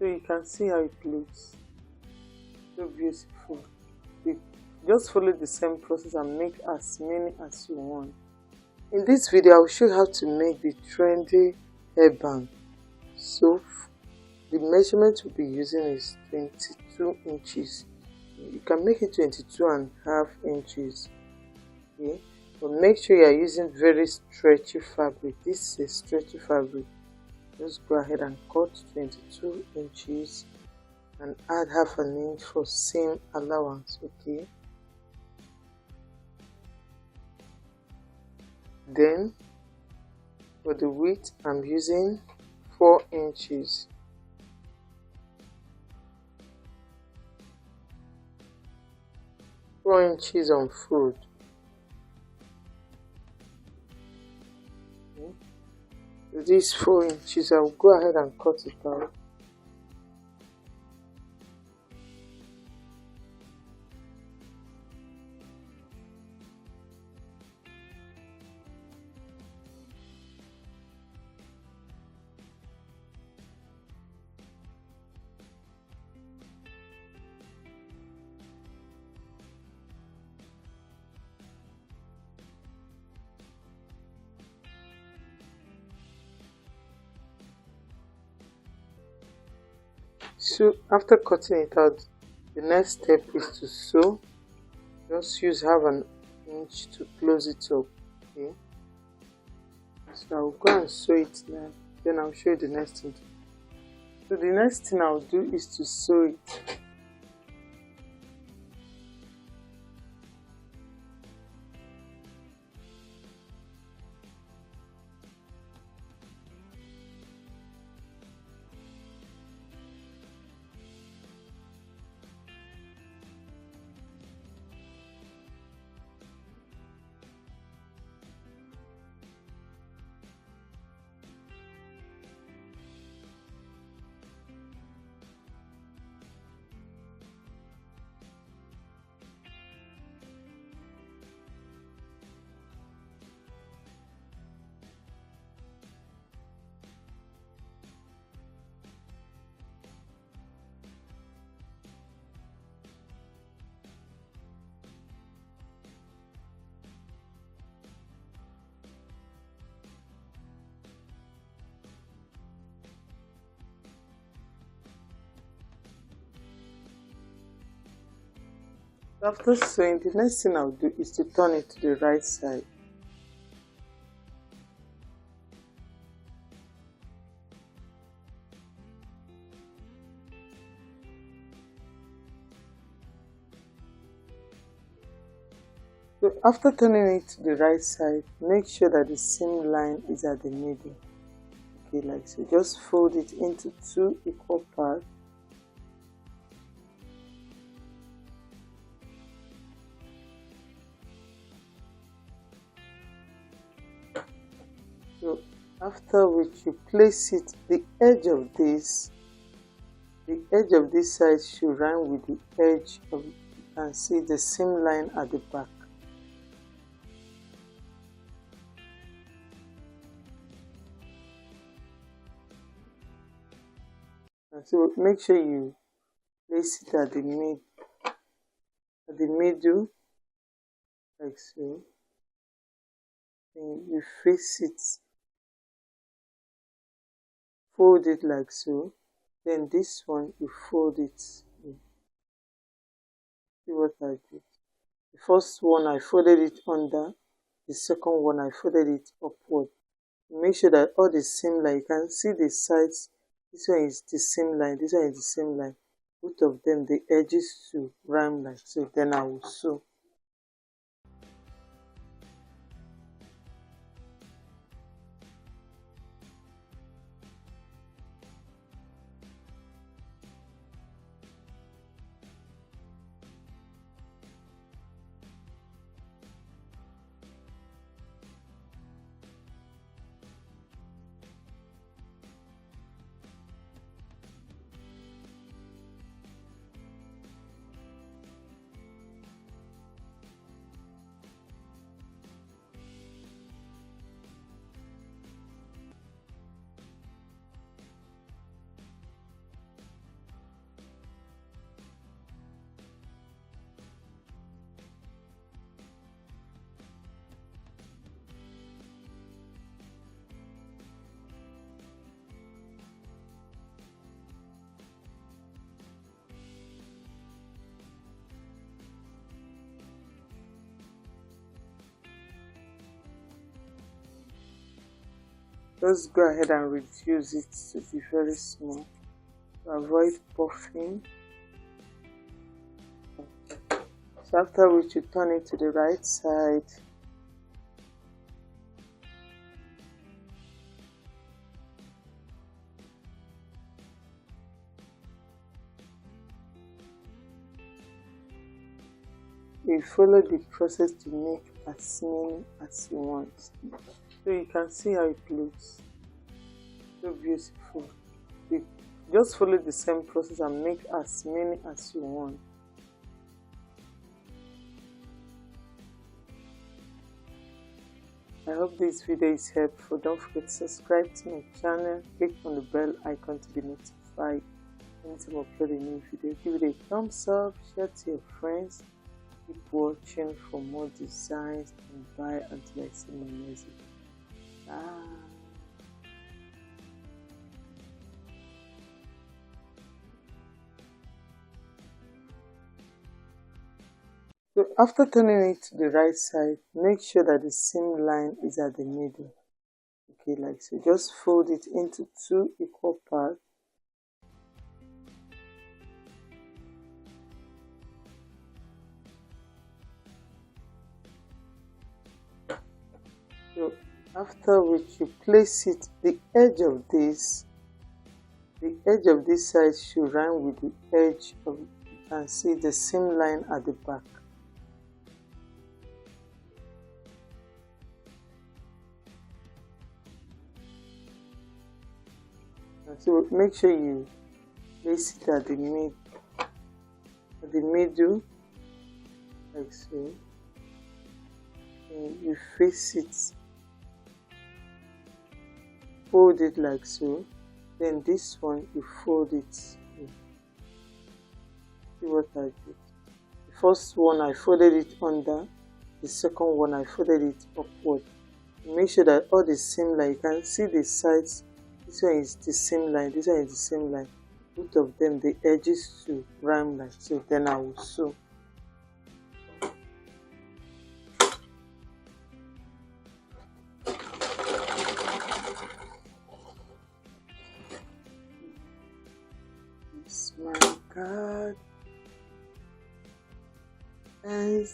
So you can see how it looks. So beautiful. You just follow the same process and make as many as you want. In this video, I will show you how to make the trendy hairband. So the measurement we'll be using is 22 inches. You can make it 22.5 inches. Okay, but make sure you are using very stretchy fabric. This is a stretchy fabric. Just go ahead and cut 22 inches and add half an inch for seam allowance. Okay, then for the width I'm using 4 inches. Four inches on fold. Okay. With these 4 inches, I'll go ahead and cut it out. So after cutting it out, the next step is to sew. Just use half an inch to close it up. Okay, so I'll go and sew it now, then I'll show you the next thing. So the next thing I'll do is to sew it. After sewing, the next thing I'll do is to turn it to the right side. So after turning it to the right side, make sure that the seam line is at the middle. Okay, like so. Just fold it into 2 equal parts. So after which you place it, the edge of this side should run with the edge of, you can see the seam line at the back. And so make sure you place it at the middle, like so. And you face it, fold it like so. Then this one you fold it. See what I did. The first one I folded it under, the second one I folded it upward. Make sure that all the seam line, you can see the sides. This one is the seam line, this one is the same line. Both of them, the edges to rhyme like so. Then I will sew. just go ahead and reduce it to be very small to avoid puffing. So after which you turn it to the right side. You follow the process to make as many as you want. So you can see how it looks. So beautiful. You just follow the same process and make as many as you want. I hope this video is helpful. Don't forget to subscribe to my channel. Click on the bell icon to be notified anytime I upload a new video. Give it a thumbs up, share to your friends. Keep watching for more designs and buy until I see my music. So after turning it to the right side, make sure that the seam line is at the middle. Okay, like so. Just fold it into 2 equal parts. So after which you place it, the edge of this side should run with the edge of, you can see the seam line at the back. And so make sure you place it at the middle, like so. And you face it, fold it like so. Then this one you fold it. See what I did. The first one I folded it under, the second one I folded it upward. Make sure that all the seam line, you can see the sides. This one is the same line, this one is the same line. Both of them, the edges to rhyme like so. Then I will sew. It's my God. And